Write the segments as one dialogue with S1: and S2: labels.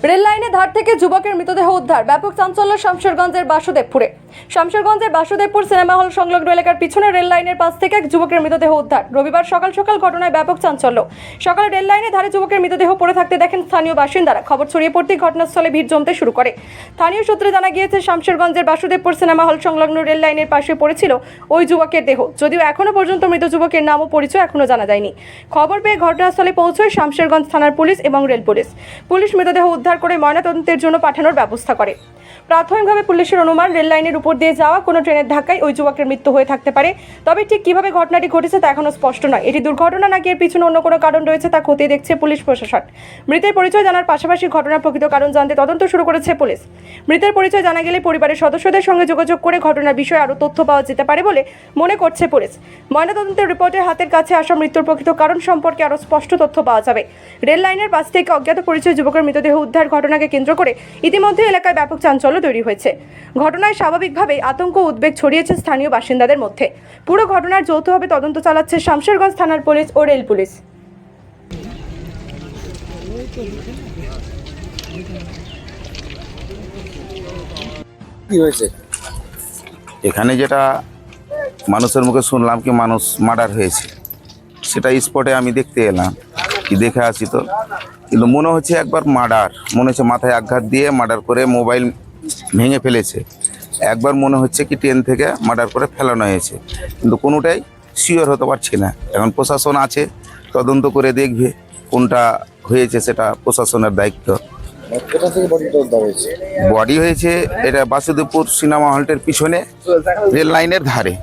S1: Rail লাইনের ধার থেকে যুবকের মৃতদেহ উদ্ধার, ব্যাপক চাঞ্চল্য শামশেরগঞ্জের বাসুদেবপুরে। শামশেরগঞ্জের বাসুদেবপুর সিনেমা হল সংলগ্ন এলাকার পিছনে রেল লাইনের পাশ থেকে এক যুবকের মৃতদেহ উদ্ধার। রবিবার সকাল সকাল ঘটনায় ব্যাপক চাঞ্চল্য। সকালে রেল লাইনের ধারে যুবকের মৃতদেহ পড়ে থাকতে দেখেন স্থানীয় বাসিন্দারা। খবর ছড়িয়ে পড়তেই ঘটনাস্থলে ভিড় জমতে শুরু করে। স্থানীয় সূত্রে জানা গিয়েছে, শামশেরগঞ্জের বাসুদেবপুর সিনেমা হল সংলগ্ন রেল লাইনের পাশে পড়েছিল ওই যুবকের দেহ। যদিও এখনো পর্যন্ত মৃত যুবকের নাম ও পরিচয় এখনো জানা যায়নি। খবর পেয়ে ঘটনাস্থলে পৌঁছয় শামশেরগঞ্জ থানার পুলিশ এবং রেল পুলিশ। পুলিশ মৃতদেহ উদ্ধার করে ময়নাতদন্তের জন্য পাঠানোর ব্যবস্থা করে। প্রাথমিকভাবে পুলিশের অনুমান, রেল লাইনের উপর দিয়ে যাওয়া কোনো ট্রেনের ধাক্কায় ওই যুবকের মৃত্যু হয়ে থাকতে পারে। তবে ঠিক কিভাবে ঘটনাটি ঘটেছে তা এখনো স্পষ্ট নয়। এটি দুর্ঘটনা নাকি এর পিছনে অন্য কোনো কারণ রয়েছে তা খতিয়ে দেখছে পুলিশ প্রশাসন। মৃতের পরিচয় জানার পাশাপাশি ঘটনার প্রকৃত কারণ জানতে তদন্ত শুরু করেছে পুলিশ। মৃতের পরিচয় জানা গেলে পরিবারের সদস্যদের সঙ্গে যোগাযোগ করে ঘটনার বিষয়ে আরও তথ্য পাওয়া যেতে পারে বলে মনে করছে পুলিশ। ময়নাতদন্তের রিপোর্টে হাতের কাছে আসা মৃত্যুর প্রকৃত কারণ সম্পর্কে আরও স্পষ্ট তথ্য পাওয়া যাবে। রেল লাইনের পাশ থেকে অজ্ঞাত পরিচয় যুবকের মৃতদেহ উদ্ধার ঘটনাকে কেন্দ্র করে ইতিমধ্যে এলাকায় ব্যাপক চাঞ্চল্য তৈরি হয়েছে। ঘটনায় স্বাভাবিকভাবেই আতঙ্ক ও উদ্বেগ ছড়িয়েছে স্থানীয় বাসিন্দাদের মধ্যে। পুরো ঘটনার যৌথভাবে তদন্ত চালাচ্ছে শামশেরগঞ্জ থানার পুলিশ ও রেল পুলিশ।
S2: কি হয়েছে
S3: এখানে? যেটা মানুষের মুখে শুনলাম কি মানুষ মার্ডার হয়েছে, সেটা স্পটে আমি দেখতে এলাম, কি দেখে আসি তো, কিন্তু মনে হচ্ছে একবার মার্ডার, মনে হচ্ছে মাথায় আঘাত দিয়ে মার্ডার করে মোবাইল ভেঙে ফেলেছে। একবার মনে হচ্ছে কি ট্রেন থেকে মার্ডার করে ফেলানো হয়েছে, কিন্তু কোনোটাই শিওর হতে পারছি না। এখন প্রশাসন আছে, তদন্ত করে দেখবে কোনটা হয়েছে, সেটা প্রশাসনের দায়িত্ব।
S2: কোথা থেকে বডিটা উদ্ধার হয়েছে?
S3: বডি হয়েছে এটা বাসুদেবপুর সিনেমা হলটির পিছনে রেল লাইনের ধারে।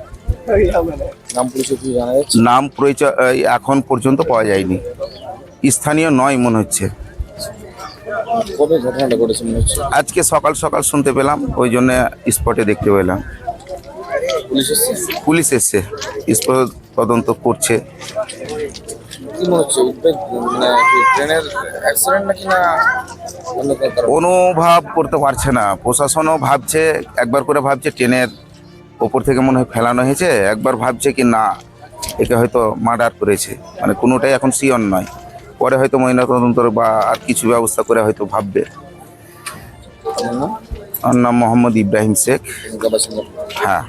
S2: নাম পুলিশে কি জানা যাচ্ছে?
S3: নাম পরিচয় এখন পর্যন্ত পাওয়া যায়নি। স্থানীয় নয় মনে হচ্ছে।
S2: কবে ঘটনাটা ঘটেছে মনে হচ্ছে?
S3: আজকে সকাল সকাল শুনতে পেলাম, ওই জন্য স্পটে দেখতে পেলাম।
S2: পুলিশ এসছে?
S3: পুলিশ এসছে, স্পট তদন্ত করছে।
S2: কি মনে হচ্ছে? উদ্বেগ মানে কি ট্রেনের অ্যাক্সিডেন্ট নাকি না অন্য কোনো কারণ?
S3: অনুভব করতে পারছে না। প্রশাসনও ভাবছে, একবার করে ভাবছে ট্রেনের ওপর থেকে মনে হয় ফেলানো হয়েছে, একবার ভাবছে কি না একে হয়তো মার্ডার করেছে। মানে কোনোটাই এখন শিওর নয়। পরে হয়তো ময়নাতদন্ত বা আর কিছু ব্যবস্থা করে হয়তো ভাববে।
S2: আপনার নাম?
S3: আমার নাম মোহাম্মদ ইব্রাহিম শেখ।
S2: এখানকার বাসিন্দা?
S3: হ্যাঁ।